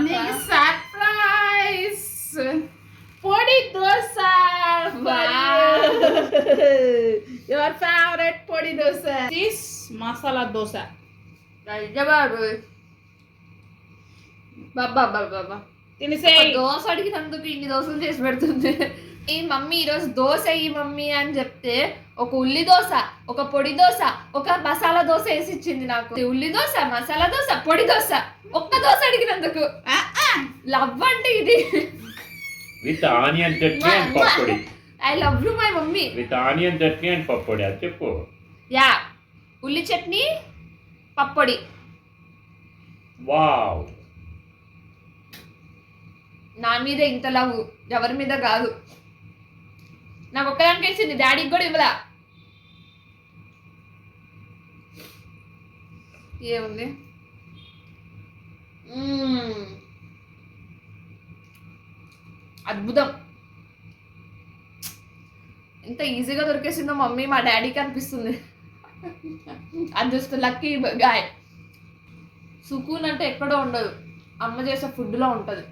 నీకు సర్ప్రైజ్ పొడి dosa. Your favourite పొడి దోశ. దిస్ మసాలా దోశ. బాబా తినేసే. దోశ అడిగినందుకు ఇన్ని దోశలు చేసి పెడుతుంది. ఈ మమ్మీ ఈరోజు దోశ ఈ మమ్మీ అని చెప్తే ఒక ఉల్లి దోశ, ఒక పొడి దోశ, ఒక మసాలా దోశ వేసి ఇచ్చింది నాకు. ఉల్లి దోశ, మసాలా దోశ, పొడి దోశ, ఒక్క దోశ అడిగినందుకు. లవ్ అంటే ఇది. విత్ ఆనియన్ చట్నీ అండ్ పప్పొడి. I love you my mummy. With onion chutney and పప్పొడి. అది చెప్పు. యా, ఉల్లి చట్నీ, పప్పొడి. వావ్. నా మీద ఇంత లవ్ ఎవరి మీద కాదు. నాకు ఒక్కదానికి వేసింది, డాడీకి కూడా ఇవ్వదా. ఏముంది? అద్భుతం. ఎంత ఈజీగా దొరికేసిందో మమ్మీ మా డాడీకి అనిపిస్తుంది. అది జస్ట్ లక్కీ గాయ్. సుకూన్ అంటే ఎక్కడో ఉండదు, అమ్మ చేసే ఫుడ్లో ఉంటుంది.